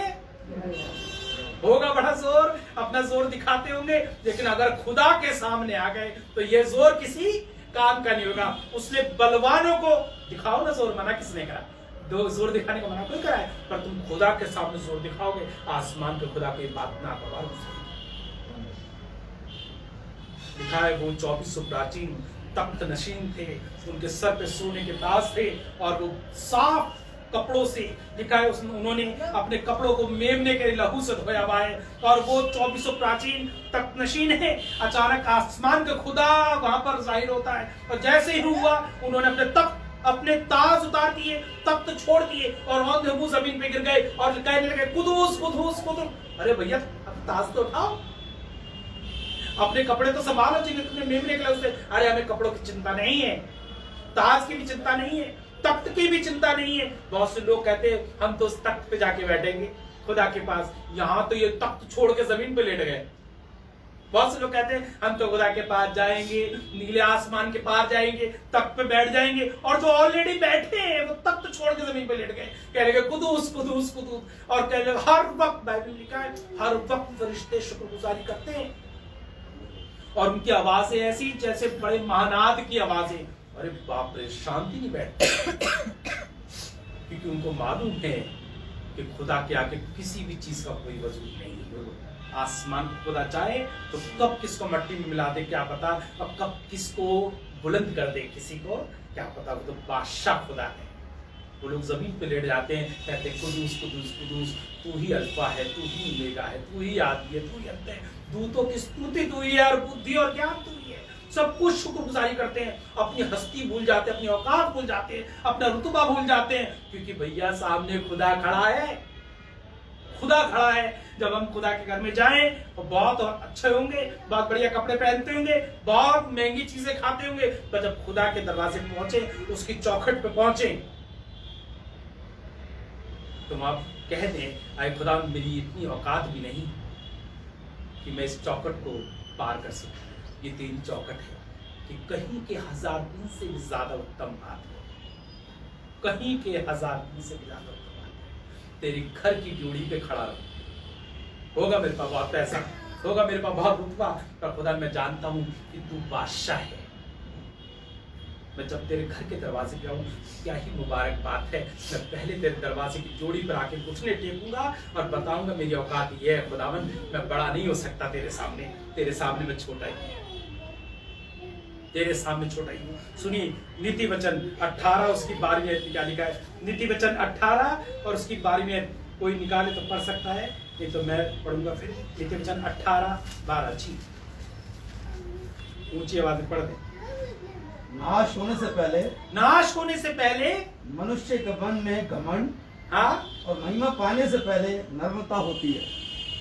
होगा बड़ा जोर, अपना जोर दिखाते होंगे, लेकिन अगर खुदा के सामने आ गए तो ये जोर किसी काम का नहीं होगा। उसने बलवानों को, दिखाओ ना जोर, मना किसने करा? दो जोर दिखाने का मना कोई करा है, पर तुम खुदा के सामने जोर दिखाओगे, आसमान के खुदा की बात ना करो। लिखा है वो 24 प्राचीन तख्त नशीन थे, उनके सर पे सोने के ताज थे, और वो साफ कपड़ों से, लिखा है उन्होंने अपने कपड़ों को मेमने के लहू से धोया हुआ है, और वो 24 प्राचीन तख्त नशीन है। अचानक आसमान के खुदा वहां पर जाहिर होता है, और जैसे ही हुआ उन्होंने अपने ताज उतार दिए, तख्त छोड़ दिए, और औंधे मुंह जमीन पे गिर गए और कहने लगे कुदूस कुदूस कुदूस। अरे भैया ताज तो उठाओ, अपने कपड़े तो संभालो जिन्हें तुमने मेमने के लहू से। अरे हमें कपड़ों की चिंता नहीं है, ताज की भी चिंता नहीं है, तख्त की भी चिंता नहीं है। बहुत से लोग कहते हैं हम तो उस तख्त पे जाके बैठेंगे खुदा के पास, यहां तो ये तख्त छोड़ के जमीन पे लेट गए। बहुत से लोग कहते हैं हम तो खुदा के पास जाएंगे, नीले आसमान के पार जाएंगे, तख्त पे बैठ जाएंगे, और जो ऑलरेडी बैठे हैं वो तख्त छोड़ के जमीन पे लेट गए, कह रहे कुदूस कुदूस कुदूस, और कह रहे हर वक्त, बाइबल लिखा है हर वक्त फरिश्ते शुक्रगुजारी करते हैं, और उनकी आवाजें ऐसी जैसे बड़े महानाद की आवाजें। अरे बाप रे, शांति नहीं बैठती, क्योंकि उनको मालूम है कि खुदा के आगे किसी भी चीज का कोई वजूद नहीं है। आसमान को खुदा चाहे तो कब किसको मट्टी में मिला दे क्या पता, और कब किसको बुलंद कर दे किसी को क्या पता। वो तो बादशाह खुदा है। वो लोग जमीन पे लेट जाते हैं, कहते हैं कुदूस कुदूस कुदूस, तू ही अल्फा है, तू ही ओमेगा है, तू ही आदि है, तू ही अंत है, दूतों की स्तुति तू ही है, और बुद्धि और ज्ञान तू ही है। सब कुछ शुक्रगुजारी करते हैं, अपनी हस्ती भूल जाते हैं, अपनी औकात भूल जाते हैं, अपना रुतबा भूल जाते हैं, क्योंकि भैया सामने खुदा खड़ा है। खुदा खड़ा है। जब हम खुदा के घर में जाएं तो बहुत और अच्छे होंगे, बहुत बढ़िया कपड़े पहनते होंगे, बहुत महंगी चीजें खाते होंगे, पर जब खुदा के दरवाजे पहुंचे, उसकी चौखट पे पहुंचे, तुम आप कह दें आए खुदा मेरी इतनी औकात भी नहीं कि मैं इस चौखट को पार कर सकूं। ये तेरी चौखट है कि कहीं के 1000 दिन से भी ज्यादा उत्तम बात है, कहीं के 1000 दिन से भी ज्यादा उत्तम बात है। तेरी घर की ड्यूटी पे खड़ा रहो। होगा मेरे पास बहुत पैसा, होगा मेरे पास बहुत रुतबा, पर खुदा मैं जानता हूं कि तू बादशाह है। मैं जब तेरे घर के दरवाजे पे आऊं, क्या ही मुबारक बात है, मैं पहले तेरे दरवाजे की जोड़ी पर आके घुटने टेकूंगा और बताऊंगा मेरी औकात ये है खुदावन, मैं बड़ा नहीं हो सकता तेरे सामने मैं छोटा ही हूं, तेरे सामने छोटा ही हूं। सुनिए नीति वचन 18 उसकी 12वीं क्या लिखा है, नीति वचन 18 और उसकी 12वीं, कोई निकाले तो पढ़ सकता है, नहीं तो मैं पढ़ूंगा फिर। नीति वचन 18:12 जी ऊंची आवाज में पढ़ दे। नाश होने से पहले मनुष्य के मन में घमंड, हाँ, और महिमा पाने से पहले नम्रता होती है।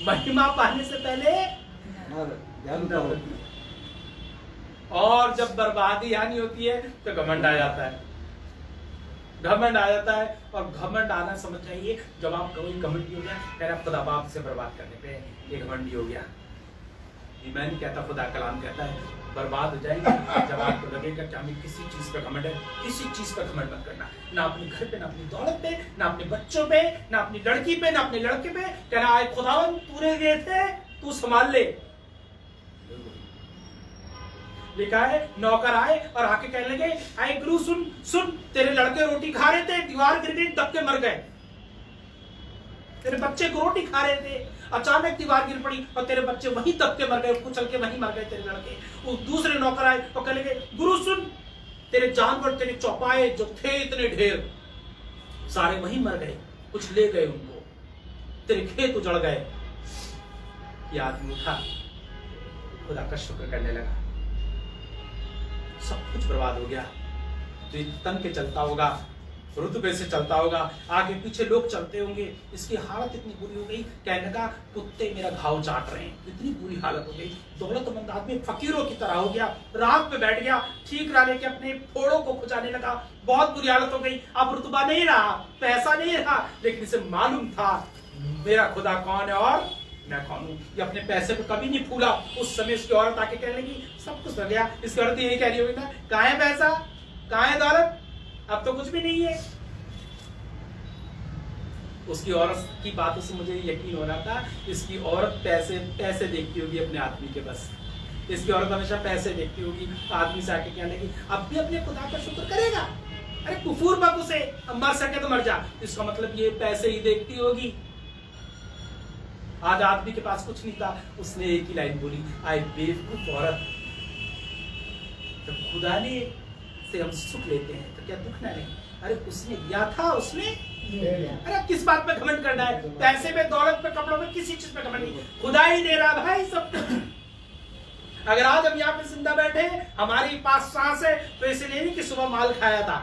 महिमा पाने से पहले दयालुता होती है। और जब बर्बादी आनी होती है तो घमंड आ जाता है, घमंड आ जाता है। और घमंड आना समझ जाइए, जब आप कोई घमंडी हो गया, कह रहा खुदा बाप से बर्बाद करने पे एक घमंडी हो गया। मैं नहीं कहता, खुदा कलाम कहता है बर्बाद हो जाएंगे जब आपको लगेगा कि हमें किसी चीज पे घमंड है। किसी चीज पे घमंड मत करना, ना अपने घर पे, ना अपनी दौलत पे, ना अपने बच्चों पे, ना अपनी लड़की पे, ना अपने लड़के पे। कहना आए खुदावन तूने दिए थे, तू संभाल ले। लिखा है नौकर आए और आके कहने लगे आए गुरु सुन सुन, तेरे लड़के रोटी खा रहे थे, दीवार गिर गई, दब के मर गए। तेरे बच्चे को रोटी खा रहे थे, अचानक दीवार गिर पड़ी और तेरे बच्चे वहीं दब के मर गए, कुचल के वहीं मर गए तेरे लड़के। वो दूसरे नौकर आए और कहने लगे गुरु सुन, तेरे जानवर, तेरे चौपाए जो थे इतने ढेर, सारे वहीं मर गए, कुछ ले गए उनको, तेरे खेत उजड़ गए। ये आदमी उठा, खुदा का शुक्र करने लगा, सब कुछ बर्बाद हो गया। तो ये तन के चलता होगा, रुतबे से चलता होगा, आगे पीछे लोग चलते होंगे, इसकी हालत इतनी बुरी हो गई, कहने लगा कुत्ते मेरा घाव चाट रहे हैं, इतनी बुरी हालत हो गई। दौलतमंद आदमी फकीरों की तरह हो गया, रात पे बैठ गया, ठीकरा लेके अपने फोड़ों को खुजाने लगा, बहुत बुरी हालत हो गई। अब रुतबा नहीं रहा, पैसा नहीं रहा, लेकिन इसे मालूम था मेरा खुदा कौन है और मैं कौन हूँ? ये अपने पैसे पे कभी नहीं फूला। उस समय उसकी औरत आके कहने लगी सब कुछ हो गया। इसकी औरत यही कह रही होगी ना, कहाँ है पैसा, कहाँ है दौलत, अब तो कुछ भी नहीं है। उसकी औरत की बातों से मुझे यकीन हो रहा था इसकी औरत पैसे पैसे देखती होगी अपने आदमी के बस। इसकी औरत हमेशा पैसे देखती होगी। आदमी से आके कहने लगी अब भी अपने खुदा का शुक्र करेगा, अरे कुफूर बाबू से, अब मर सके तो मर जा। इसका मतलब ये पैसे ही देखती होगी। आज आदमी के पास कुछ नहीं था, उसने एक ही लाइन बोली, आए बेवकूफ औरत, जब खुदा ने से हम सुख लेते हैं तो क्या दुख ना लें? अरे उसने दिया था, उसने अरे किस बात पे घमंड करना है? पैसे पे, दौलत पे, कपड़ों पे, किसी चीज पे घमंड नहीं। खुदा ही दे रहा भाई सब कुछ। अगर आज हम यहाँ पे जिंदा बैठे, हमारी पास सांस है, तो इसलिए नहीं कि सुबह माल खाया था,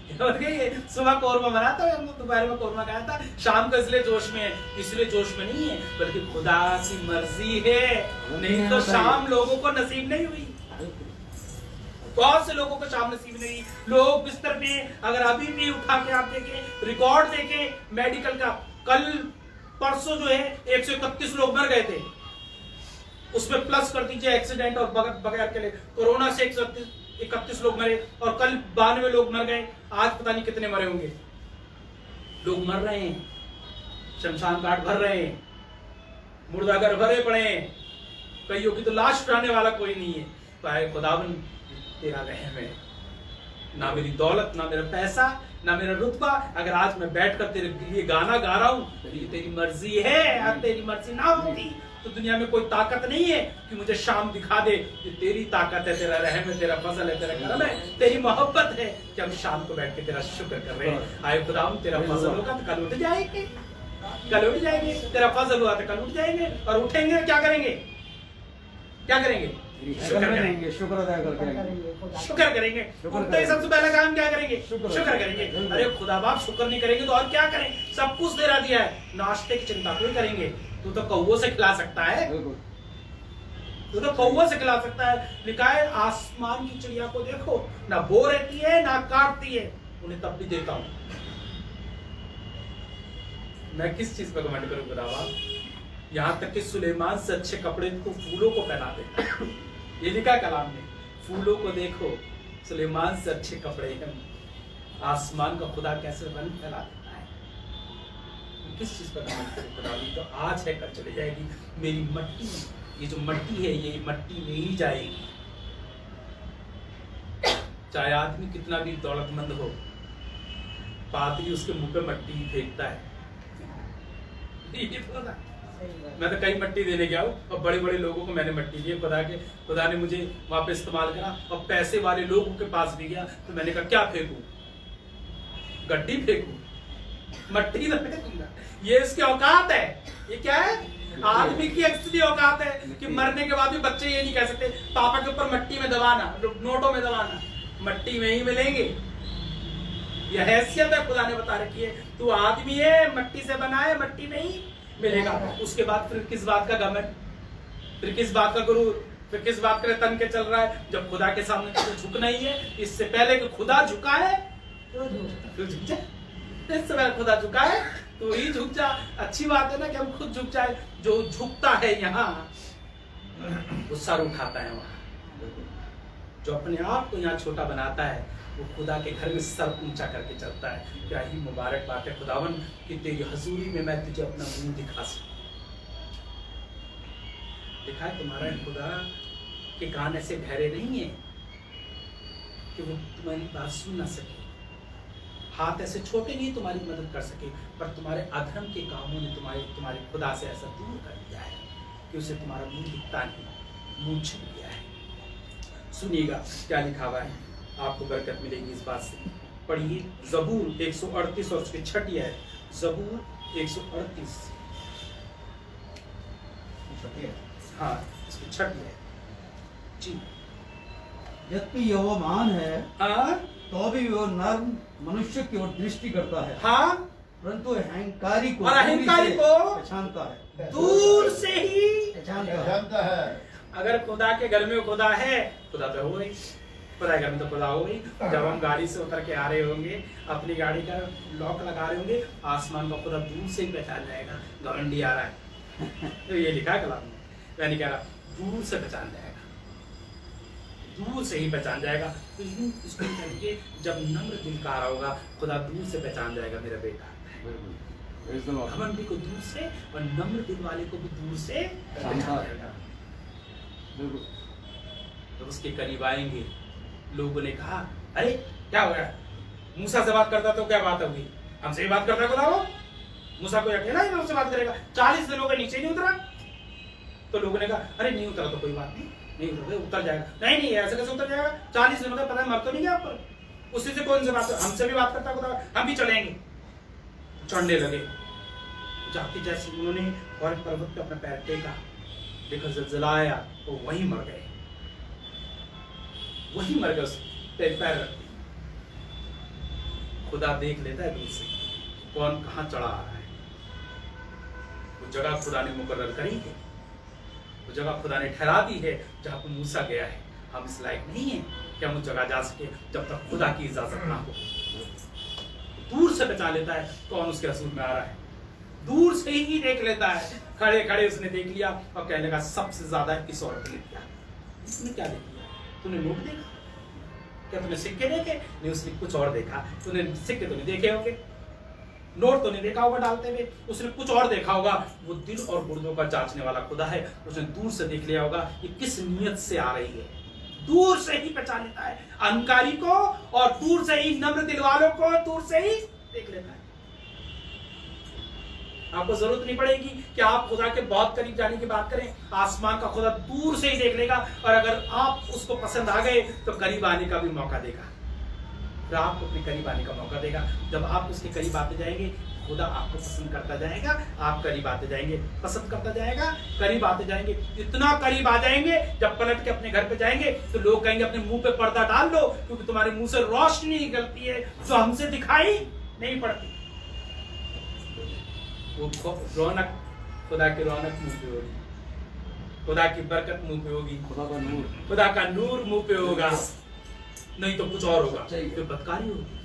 सुबह कोरमा बना था, दोपहर में कोरमा खाया था, शाम को इसलिए जोश में है, इसलिए जोश में नहीं है, बल्कि खुदा की मर्जी है। नहीं तो शाम लोगों को नसीब नहीं हुई। बहुत से लोगों को शाम नसीब नहीं। लोग बिस्तर पे, अगर अभी भी उठा के आप देखें, रिकॉर्ड देखें मेडिकल का, कल परसों जो है 131 लोग मर गए थे, उसमें प्लस कर दीजिए एक्सीडेंट और बगैर के लिए, कोरोना से 131 लोग मरे, और कल 92 लोग मर गए। आज पता नहीं कितने मरे होंगे। लोग मर रहे हैं, शमशान घाट भर रहे हैं, मुर्दाघर भरे पड़े हैं, कईयों की तो लाश उठाने वाला कोई नहीं है। तो खुदावन तेरा रहम है, ना मेरी दौलत, ना मेरा पैसा, ना मेरा रुतबा। अगर आज मैं बैठकर तेरे लिए गाना गा रहा हूँ तो ये तेरी मर्जी है। अगर तेरी मर्जी ना होती तो दुनिया में कोई ताकत नहीं है कि मुझे शाम दिखा दे। ये तेरी ताकत है, तेरा रहम है, तेरा फजल है, तेरा करम है, तेरी मोहब्बत है कि हम शाम को बैठ के तेरा शुक्र कर रहे हैं। आए खुदावन तेरा फजल होगा तो कल उठ जाएंगे, कल उठ जाएंगे। तेरा फजल हुआ तो कल उठ जाएंगे, और उठेंगे क्या करेंगे? क्या करेंगे? शुक्र करेंगे, शुक्र अदा करेंगे, शुक्र करेंगे। उठते ही सबसे पहला काम क्या करेंगे? शुक्र करेंगे। अरे खुदा बाप शुक्र नहीं करेंगे तो और क्या करें? सब कुछ दे दिया है, नाश्ते की चिंता कोई करेंगे? तू तो कौवों से खिला सकता है, तू तो कौवों से खिला सकता है। लिखा है आसमान की चिड़िया को देखो, ना बो रहती है ना काटती है, उन्हें तब भी देता हूं। मैं किस चीज पर घमंड करूं खुदा बाप? यहाँ तक कि सुलेमान से अच्छे कपड़े को फूलों को पहना देता है। ये लिखा कलाम में, फूलों को देखो, सुलेमान से अच्छे कपड़े हैं। आसमान का खुदा कैसे रंग फैला देता है। किस चीज पर खुदा? तो आज है कल चले जाएगी। मेरी मट्टी, ये जो मट्टी है, ये मट्टी में ही जाएगी। चाहे आदमी कितना भी दौलतमंद हो, पादरी उसके मुंह पे मट्टी ही फेंकता है। मैं तो कई मट्टी देने गया हूँ, और बड़े बड़े लोगों को मैंने मट्टी दी। खुदा ने मुझे वहां पे इस्तेमाल करा, और पैसे वाले लोगों के पास भी गया तो मैंने कहा क्या फेंकूं? गड्डी फेंकूं? मट्टी तो फेंकूंगा। ये इसकी औकात है। ये क्या है? आदमी की एक्चुअली औकात है कि मरने के बाद भी बच्चे ये नहीं कह सकते पापा के ऊपर मट्टी में दबाना, नोटों में दबाना, मट्टी में ही मिलेंगे। यह हैसियत है खुदा ने बता रखी है। तू आदमी है, मट्टी से बना है, मट्टी में ही मिलेगा। उसके बाद फिर किस बात का घमंड, फिर किस बात का गुरु, फिर किस बात का तन के चल रहा है, जब खुदा के सामने तुझे झुकना ही है। इससे पहले कि खुदा झुका है तो झुक जा। इससे पहले खुदा झुका है तो ही झुक जा। अच्छी बात है ना कि हम खुद झुक जाए। जो झुकता है यहाँ, वो सर उठाता है वहां। जो अपने आप को यहाँ छोटा बनाता है, वो खुदा के घर में सर ऊंचा करके चलता है। क्या ही मुबारक बात है खुदावन कि तेरी हजूरी में मैं तुझे अपना मुंह दिखा सकूं। देखा है तुम्हारा खुदा के कान ऐसे गहरे नहीं है कि वो तुम्हारी बात सुन ना सके, हाथ ऐसे छोटे नहीं तुम्हारी मदद कर सके, पर तुम्हारे अधर्म के कामों ने तुम्हारे खुदा से ऐसा दूर कर दिया है कि उसे तुम्हारा मुंह दिखता नहीं, मुंह छिप गया है। सुनिएगा क्या लिखा हुआ है, आपको बरकत मिलेगी इस बात से। पढ़िए ज़बूर 138 और उसकी 6 आयत। ज़बूर 138, हाँ इसकी 6 आयत जी। यद्यपि यहोवा महान है, हाँ तो भी वो नर्म मनुष्य की ओर दृष्टि करता है, हाँ, परंतु अहंकारी को पहचानता है, दूर से ही जानता है। अगर खुदा के घर में खुदा है, खुदा तो हो ही। खुदा घर में तो खुदा हो गई। जब हम गाड़ी से उतर के आ रहे होंगे, अपनी गाड़ी का लॉक लगा रहे होंगे, आसमान का खुदा दूर से ही पहचान जाएगा घमंडी आ रहा है। तो ये लिखा है कलाम में, मैं नहीं कह रहा, दूर से पहचान जाएगा, दूर से ही पहचान जाएगा। तो इसको कहेंगे जब नम्र दिल का आ रहा होगा, खुदा दूर से पहचान जाएगा मेरा बेटा। घमंडी को दूर से और नम्र दिल वाले को भी दूर से पहचान जाएगा। जब उसके करीब आएंगे, लोगों ने कहा अरे क्या हो गया, मूसा से बात करता तो क्या बात होगी, हमसे ही बात करता खुदा वो, मूसा को अकेला ही हमसे बात करेगा, 40 दिनों के नीचे नहीं उतरा। तो लोगों ने कहा अरे नहीं उतरा तो कोई बात नहीं उतर जाएगा। नहीं ऐसे कैसे उतर जाएगा, 40 दिनों का पता है, मर तो नहीं गया पर उसी से कौन से बात, हमसे भी बात करता खुदा, हम भी चलेंगे। चढ़ने लगे, जाते जैसे उन्होंने और पर्वत पे अपना पैर टेका, देखा ज़लज़ला आया, वो वहीं मर गए, वहीं मर गए, पैर रख दिए। खुदा देख लेता है दूर से कौन कहाँ चढ़ा आ रहा है। वो जगह खुदा ने मुकर्रर करी है, वो जगह खुदा ने ठहरा दी है जहाँ पर मूसा गया है। हम इस लायक नहीं है कि हम उस जगह जा सके जब तक खुदा की इजाजत ना हो। दूर से बचा लेता है कौन उसके रसूल में आ रहा है, दूर से ही देख लेता है। खड़े खड़े उसने देख लिया और कहने लगा सबसे ज्यादा इस औरत ने किया। उसने क्या देख लिया, तूने नोट देखा क्या, तूने सिक्के देखे? नहीं, उसने कुछ और देखा। तूने सिक्के तो नहीं देखे होंगे, नोट तो नहीं देखा होगा डालते हुए, उसने कुछ और देखा होगा। वो दिल और गुर्दों का जांचने वाला खुदा है। उसने दूर से देख लिया होगा ये किस नियत से आ रही है, दूर से ही पहचान लेता है अहंकारी को, और दूर से ही नम्र दिल वालों को दूर से ही देख लेता है। आपको जरूरत नहीं पड़ेगी कि आप खुदा के बहुत करीब जाने की बात करें, आसमान का खुदा दूर से ही देख लेगा। और अगर आप उसको पसंद आ गए तो करीब आने का भी मौका देगा, फिर आपको अपने करीब आने का मौका देगा। जब आप उसके करीब आते जाएंगे, खुदा आपको पसंद करता जाएगा, आप करीब आते जाएंगे, पसंद करता जाएगा, करीब आते जाएंगे, इतना करीब आ जाएंगे जब पलट के अपने घर पे जाएंगे तो लोग कहेंगे अपने मुंह पे पर्दा डाल लो, क्योंकि तुम्हारे मुंह से रोशनी निकलती है जो हमसे दिखाई नहीं पड़ती। वो रौनक, खुदा की रौनक मुंह पे होगी, खुदा की बरकत मुंह पे होगी, खुदा का नूर मुंह पे होगा, नहीं तो कुछ और होगा, तो बदकारी होगी।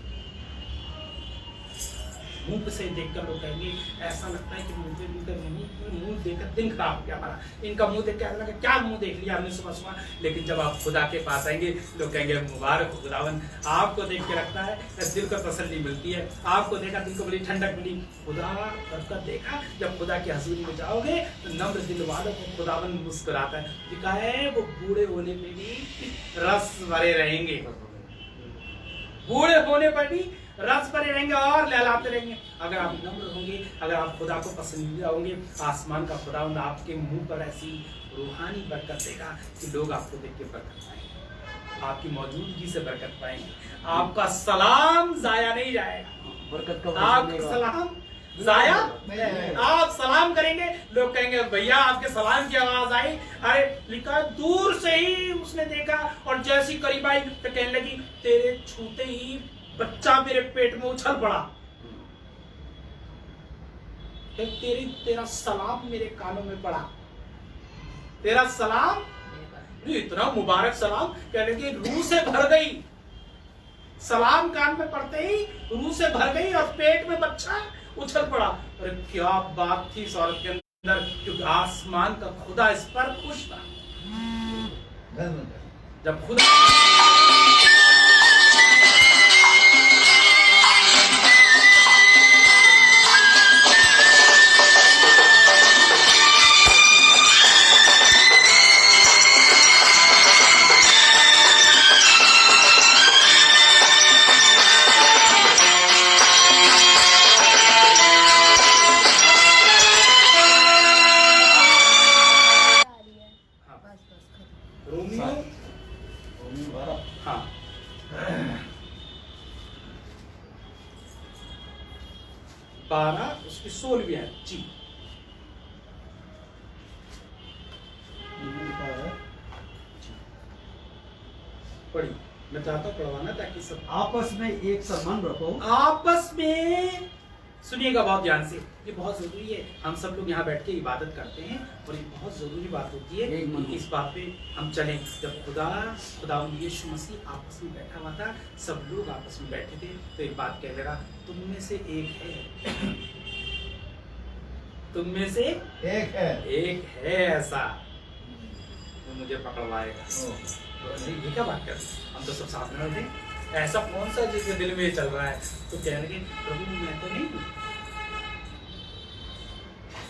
मुंह से देखकर लोग कहेंगे, ऐसा लगता है कि मुंह देखकर दिन खराब हो गया हमारा, इनका मुंह देख के ऐसा लगा क्या मुंह देख लिया हमने सुबह सुबह। लेकिन जब आप खुदा के पास आएंगे लोग कहेंगे मुबारक हो खुदावन, आपको देख के रखता है दिल को तसल्ली मिलती है, आपको देखा दिल को बड़ी ठंडक मिली, खुदा बरकत देखा। जब खुदा की हजूरी में जाओगे तो नम्र दिल वालों को खुदावन मुस्कुराता है, लिखा है वो बूढ़े होने पे भी रस भरे रहेंगे, बूढ़े होने पर भी रस भरे रहेंगे और लहलाते रहेंगे। अगर आप नम्र होंगे, अगर आप खुदा को पसंदीदा होंगे, आसमान का खुदावंद आपके मुंह पर ऐसी रूहानी बरकत देगा कि लोग आपको देख के बरकत पाएंगे, आपकी मौजूदगी से बरकत पाएंगे, आपका सलाम जाया नहीं जाएगा, बरकत का आपका सलाम जाया आप सलाम करेंगे, लोग कहेंगे भैया आपके सलाम की आवाज आई। अरे लिखा दूर से ही उसने देखा और जैसी करीब आई तो कहने लगी तेरे छूते ही बच्चा मेरे पेट में उछल पड़ा, तेरा सलाम मेरे कानों में पड़ा, तेरा सलाम, इतना मुबारक सलाम, कहने की रूह से भर गई, सलाम कान में पड़ते ही रूह से भर गई और पेट में बच्चा उछल पड़ा। अरे क्या बात थी इस औरत के अंदर, क्योंकि आसमान का खुदा इस पर खुश था। जब खुदा हाँ 12 उसकी 16वीं है जी, पढ़ी, मैं चाहता हूँ पढ़वाना ताकि सब आपस में एक संबंध रखो, आपस में सुनिएगा बहुत ध्यान से, ये बहुत जरूरी है। हम सब लोग यहाँ बैठ के इबादत करते हैं और ये बहुत जरूरी बात होती है कि इस बात पे हम चलें। जब खुदा यीशु मसीह आपस में बैठा हुआ था, सब लोग आपस में बैठे थे, तो एक बात कह लगा, तुम में से एक है, तुम में से एक है ऐसा वो मुझे पकड़वाएगा। तो ये क्या बात कर, हम तो सब साथ में बैठे, ऐसा कौन सा जिसके दिल में चल रहा है? तो कहने लगे, प्रभु मैं तो नहीं हूँ।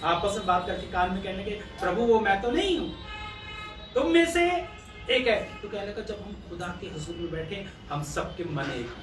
आपस में बात करके कान में कहने लगे, प्रभु वो मैं तो नहीं हूँ, तुम में से एक है। तो कहने लगा, जब हम खुदा के हुजूर में बैठे, हम सबके मन एक